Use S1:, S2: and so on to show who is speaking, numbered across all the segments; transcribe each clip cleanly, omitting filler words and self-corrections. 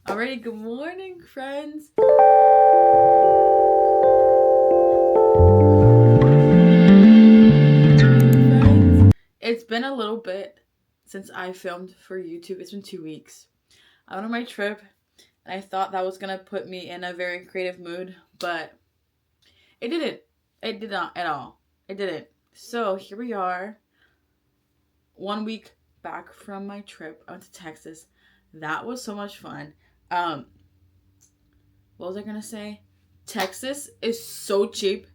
S1: Alrighty, good morning, friends. It's been a little bit since I filmed for YouTube. It's been 2 weeks. I went on my trip, and I thought that was gonna put me in a very creative mood, but it didn't. It did not at all. It didn't. So here we are, 1 week back from my trip. I went to Texas. That was so much fun. What was I gonna say? Texas is so cheap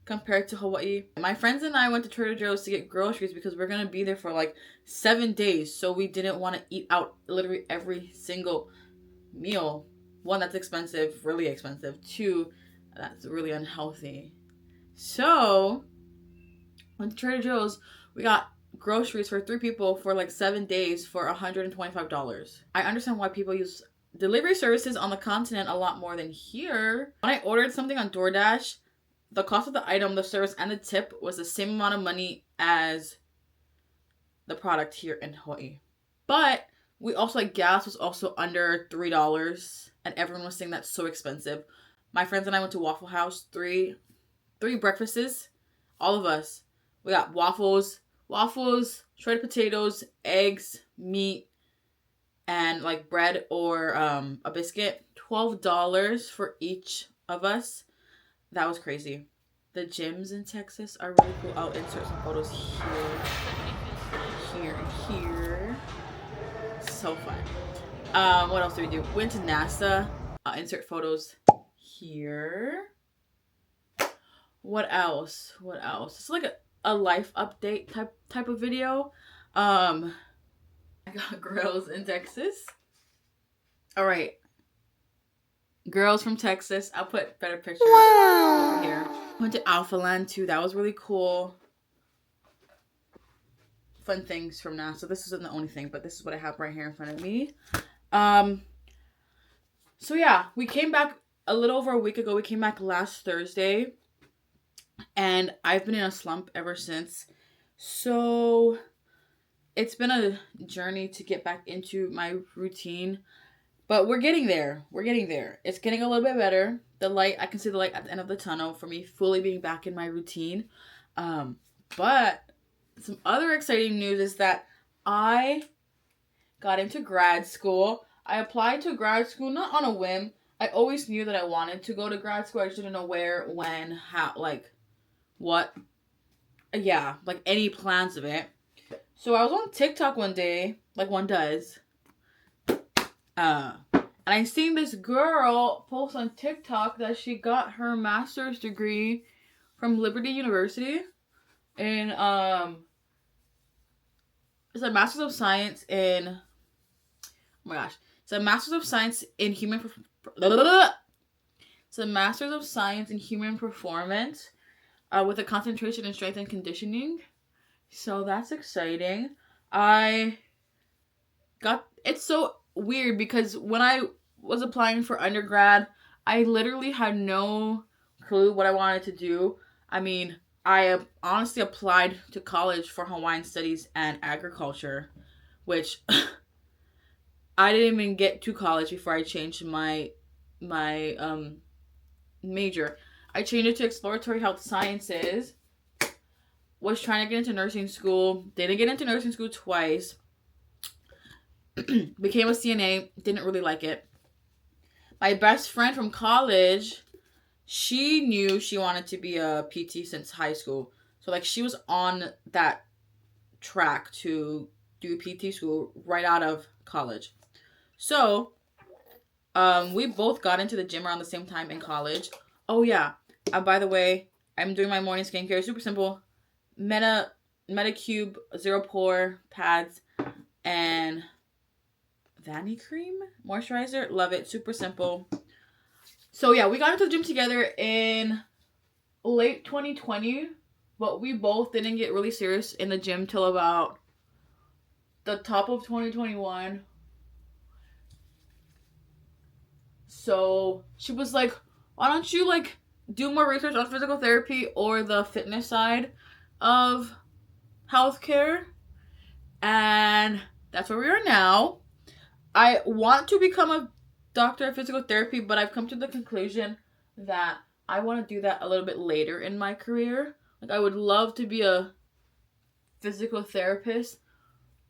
S1: compared to Hawaii. My friends and I went to Trader Joe's to get groceries because we're gonna be there for like 7 days. So we didn't want to eat out literally every single meal. One, that's expensive, really expensive. Two, that's really unhealthy. So went to Trader Joe's. We got groceries for 3 people for like 7 days for $125. I understand why people use delivery services on the continent a lot more than here. When I ordered something on DoorDash, the cost of the item, the service, and the tip was the same amount of money as the product here in Hawaii. But we also, like, gas was also under $3, and everyone was saying that's so expensive. My friends and I went to Waffle House, three breakfasts, all of us. We got waffles, shredded potatoes, eggs, meat, and like bread or a biscuit. $12 for each of us. That was crazy. The gyms in Texas are really cool. I'll insert some photos here. So fun. What else did we do? Went to NASA. I'll insert photos here. What else? It's like a life update type of video. I got girls in Texas. All right. Girls from Texas. I'll put better pictures over here. Went to Alpha Land too. That was really cool. Fun things from NASA. This isn't the only thing, but this is what I have right here in front of me. So yeah, we came back a little over a week ago. We came back last Thursday, and I've been in a slump ever since. So it's been a journey to get back into my routine, but we're getting there. It's getting a little bit better. I can see the light at the end of the tunnel for me fully being back in my routine. But some other exciting news is that I got into grad school. I applied to grad school not on a whim. I always knew that I wanted to go to grad school. I just didn't know where, when, how, like, what. Yeah, like any plans of it. So I was on TikTok one day, like one does. And I seen this girl post on TikTok that she got her master's degree from Liberty University in it's a master's of science in, oh my gosh, it's a master's of science in human performance with a concentration in strength and conditioning. So that's exciting. It's so weird because when I was applying for undergrad, I literally had no clue what I wanted to do. I mean, I honestly applied to college for Hawaiian Studies and Agriculture, which I didn't even get to college before I changed my major. I changed it to Exploratory Health Sciences. Was trying to get into nursing school. Didn't get into nursing school twice. Became a CNA. Didn't really like it. My best friend from college, she knew she wanted to be a PT since high school. So, like, she was on that track to do PT school right out of college. So, we both got into the gym around the same time in college. Oh, yeah. By the way, I'm doing my morning skincare. Super simple. Metacube, Zero Pore pads, and Vanny cream moisturizer. Love it. Super simple. So yeah, we got into the gym together in late 2020, but we both didn't get really serious in the gym till about the top of 2021. So she was like, why don't you like do more research on physical therapy or the fitness side of healthcare? And that's where we are now. I want to become a doctor of physical therapy, but I've come to the conclusion that I want to do that a little bit later in my career. Like, I would love to be a physical therapist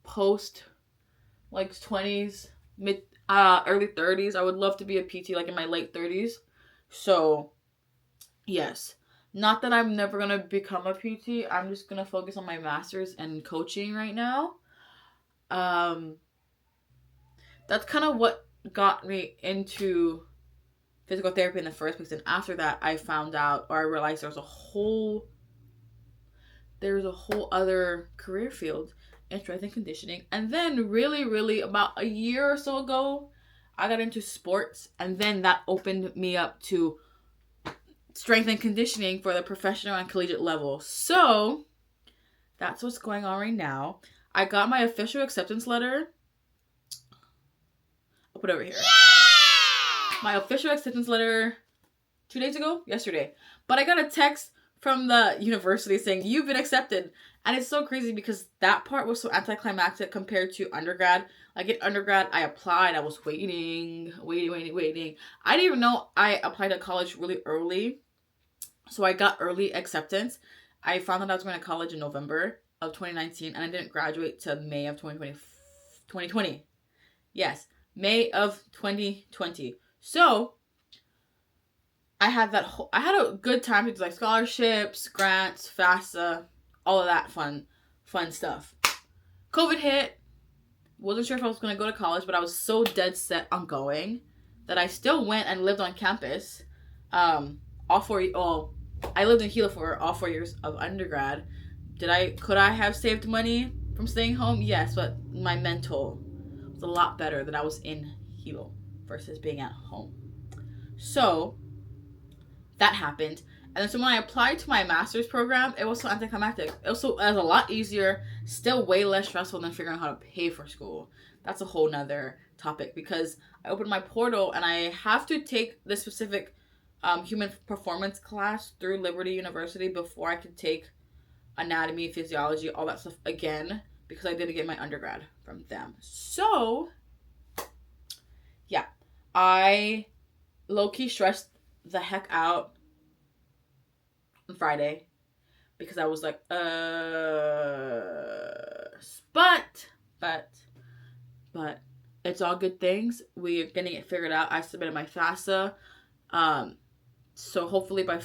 S1: post, like, 20s, early 30s. I would love to be a PT, like, in my late 30s. So, yes. Not that I'm never going to become a PT. I'm just going to focus on my master's and coaching right now. That's kind of what got me into physical therapy in the first place. And after that, I found out, or I realized there's a whole other career field in strength and conditioning. And then really about a year or so ago, I got into sports, and then that opened me up to strength and conditioning for the professional and collegiate level. So that's what's going on right now. I got my official acceptance letter. I'll put it over here. Yeah! My official acceptance letter 2 days ago? Yesterday. But I got a text from the university saying, you've been accepted. And it's so crazy because that part was so anticlimactic compared to undergrad. Like, in undergrad, I applied. I was waiting. I didn't even know I applied to college really early. So I got early acceptance. I found out I was going to college in November of 2019, and I didn't graduate till May of 2020. Yes, May of 2020. So I had a good time with, like, scholarships, grants, FAFSA, all of that fun stuff. COVID hit. Wasn't sure if I was going to go to college, but I was so dead set on going that I still went and lived on campus. I lived in Hilo for all 4 years of undergrad. Could I have saved money from staying home? Yes, but my mental was a lot better that I was in Hilo versus being at home. So that happened. And so when I applied to my master's program, it was so anticlimactic. It was a lot easier, still way less stressful than figuring out how to pay for school. That's a whole nother topic, because I opened my portal and I have to take this specific human performance class through Liberty University before I could take anatomy, physiology, all that stuff again, because I didn't get my undergrad from them. So, yeah, I low-key stressed the heck out on Friday because I was like, but it's all good things. We're getting it figured out. I submitted my FAFSA. So hopefully by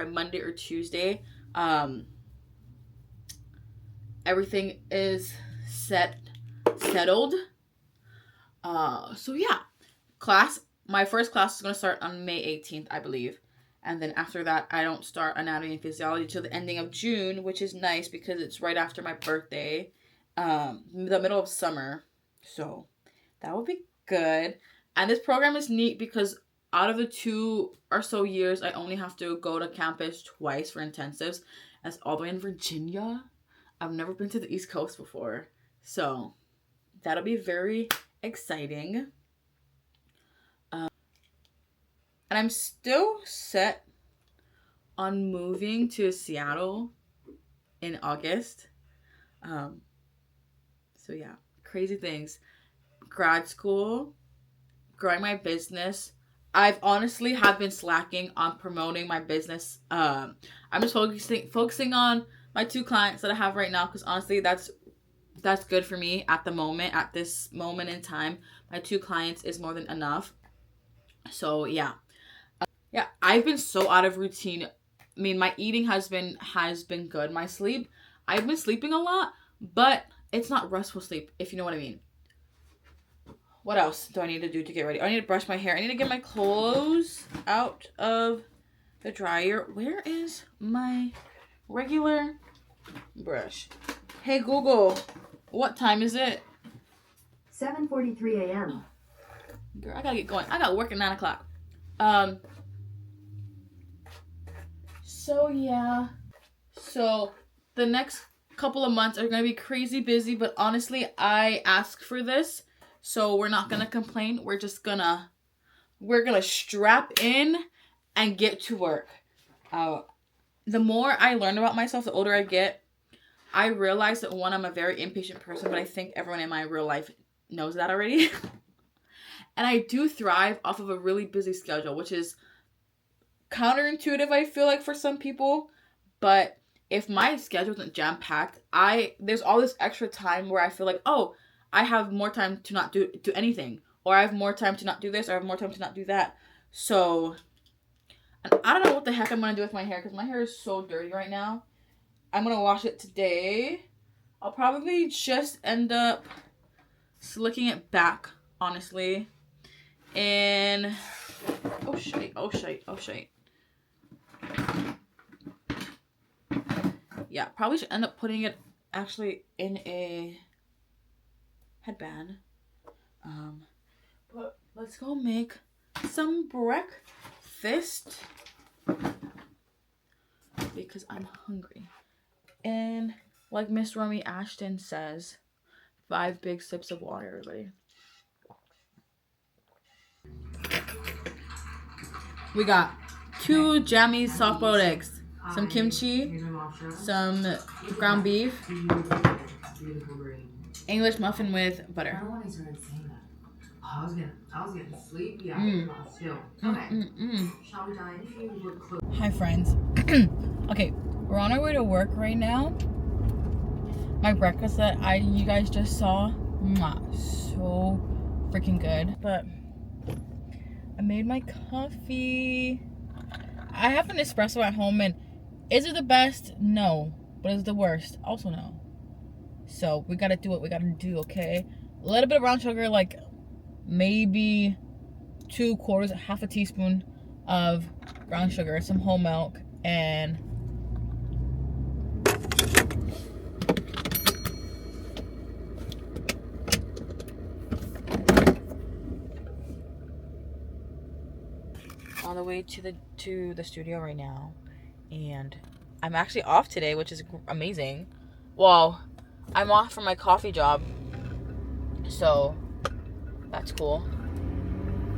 S1: Monday or Tuesday, everything is settled. So yeah, my first class is going to start on May 18th, I believe. And then after that, I don't start anatomy and physiology till the ending of June, which is nice because it's right after my birthday, the middle of summer. So that would be good. And this program is neat because out of the 2 or so years, I only have to go to campus twice for intensives. That's all the way in Virginia. I've never been to the East Coast before. So that'll be very exciting. And I'm still set on moving to Seattle in August. So yeah, crazy things. Grad school, growing my business. I've honestly have been slacking on promoting my business. I'm just focusing on my 2 clients that I have right now, because honestly, that's good for me at the moment. At this moment in time, my 2 clients is more than enough. So yeah. Yeah, I've been so out of routine. I mean, my eating has been good. My sleep, I've been sleeping a lot, but it's not restful sleep, if you know what I mean. What else do I need to do to get ready? I need to brush my hair. I need to get my clothes out of the dryer. Where is my regular brush? Hey, Google, what time is it?
S2: 7:43 a.m.
S1: Girl, I gotta get going. I got work at 9 o'clock. So yeah. So the next couple of months are gonna be crazy busy, but honestly, I asked for this, so we're not gonna complain. We're gonna strap in and get to work. The more I learn about myself, the older I get, I realize that, one, I'm a very impatient person, but I think everyone in my real life knows that already. And I do thrive off of a really busy schedule, which is counterintuitive, I feel like, for some people. But if my schedule isn't jam-packed, there's all this extra time where I feel like, oh, I have more time to not do anything. Or I have more time to not do this, or I have more time to not do that. So, I don't know what the heck I'm going to do with my hair, because my hair is so dirty right now. I'm going to wash it today. I'll probably just end up slicking it back, honestly. And, oh shite. Yeah, probably should end up putting it actually in a headband. But let's go make some breakfast because I'm hungry. And like Miss Romy Ashton says, 5 big sips of water, everybody. We got 2 jammy soft-boiled eggs, some kimchi, some ground beef, English muffin with butter.
S3: I don't want to start saying that. I was getting sleepy after class too. Okay. Shall we dine? We're close.
S1: Hi, friends. Okay, we're on our way to work right now. My breakfast that you guys just saw, so freaking good. But I made my coffee. I have an espresso at home, and is it the best? No. But is it the worst? Also no. So we gotta do what we gotta do, okay? A little bit of brown sugar, like maybe 2/4, half a teaspoon of brown sugar, some whole milk, and on the way to the studio right now. And I'm actually off today, which is amazing. Well, I'm off from my coffee job, so that's cool.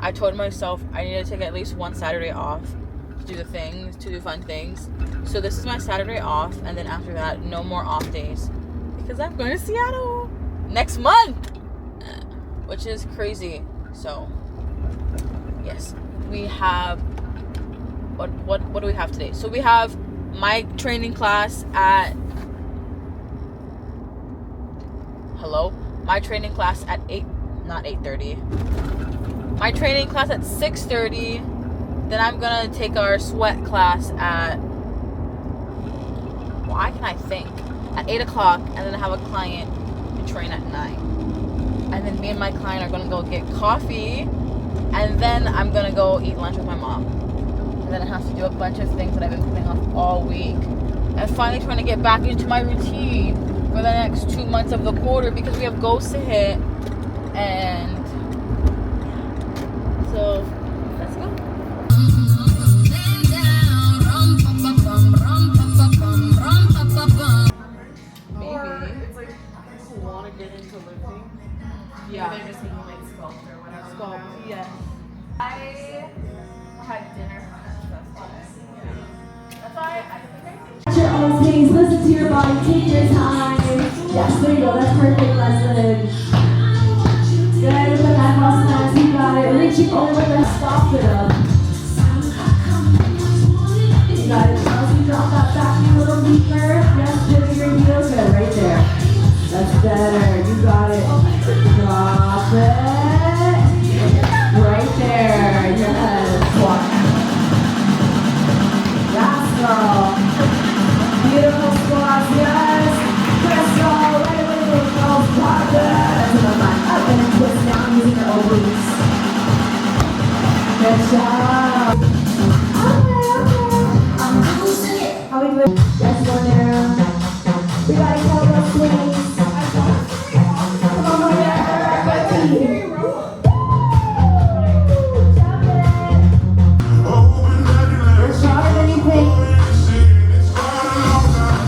S1: I told myself I need to take at least one Saturday off to do fun things. So this is my Saturday off, and then after that, no more off days because I'm going to Seattle next month, which is crazy. So yes, we have what do we have today? So we have my training class at my training class at 8:30. My training class at 6:30. Then I'm gonna take our sweat class at, why can I think, at 8 o'clock, and then have a client to train at 9. And then me and my client are gonna go get coffee, and then I'm gonna go eat lunch with my mom. And then I have to do a bunch of things that I've been putting off all week. And finally trying to get back into my routine for the next 2 months of the quarter because we have goals to hit. And so let's go. Maybe.
S3: It's like people want to get into lifting.
S1: Yeah.
S3: They're just taking like sculpt or whatever.
S1: Sculpt, yeah.
S3: I had dinner. That's why I
S4: At your own pace, listen to your body, take your time. Yes, there you go, that's perfect lesson. Good, with the back muscle mass, you got it. Reaching over the stop it up. You got it, Chelsea, drop that back knee a little deeper. Yes, pivot your heels, good, right there. That's better, you got it. Drop it. Right there, yes. Squat. Yes, girl. Beautiful squats, yes. Press all, right away, little girls, drop it. To the front, up and then twist down using your obliques. Good job. Okay. How we doing? Yes, go down. We got a kettlebell swings. Come on, over there. Jump it. You're stronger than you think.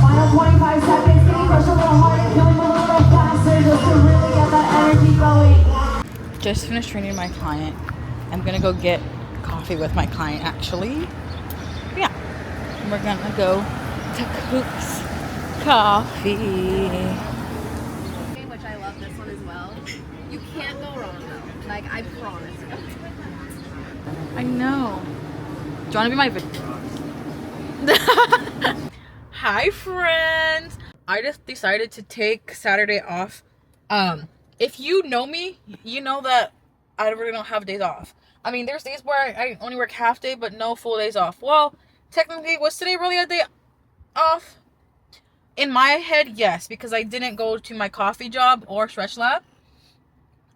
S4: Final 25 seconds. Can you push a little harder? Can we move a little faster just to really get that energy going?
S1: Just finished training my client. I'm gonna go get coffee with my client actually. Yeah. And we're gonna go to Cook's Coffee.
S5: Which I love this one as well. You can't go wrong though. Like I promise.
S1: I know. Do you want to be my Hi friends. I just decided to take Saturday off. If you know me, you know that I really don't have days off. I mean, there's days where I only work half day, but no full days off. Well, technically, was today really a day off? In my head, yes, because I didn't go to my coffee job or stretch lab.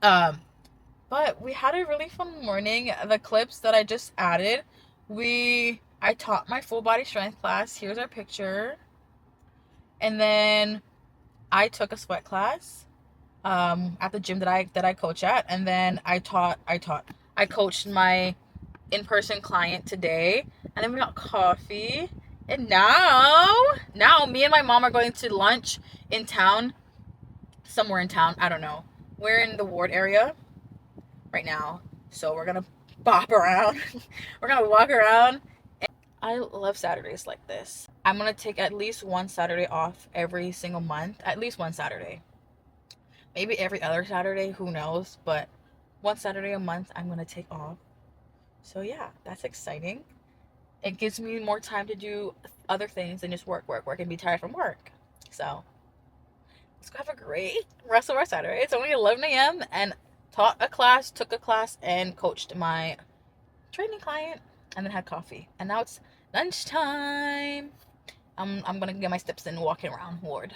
S1: But we had a really fun morning. The clips that I just added, I taught my full body strength class. Here's our picture. And then I took a sweat class at the gym that I coach at, and then I coached my in-person client today, and then we got coffee. And now me and my mom are going to lunch in town, somewhere in town. I don't know. We're in the Ward area right now, so we're gonna bop around. We're gonna walk around. And I love Saturdays like this. I'm gonna take at least one Saturday off every single month. At least one Saturday. Maybe every other Saturday, who knows? But one Saturday a month I'm gonna take off. So yeah, that's exciting. It gives me more time to do other things than just work, and be tired from work. So let's go have a great rest of our Saturday. It's only 11 a.m. and took a class, and coached my training client, and then had coffee. And now it's lunchtime. I'm gonna get my steps in walking around Ward.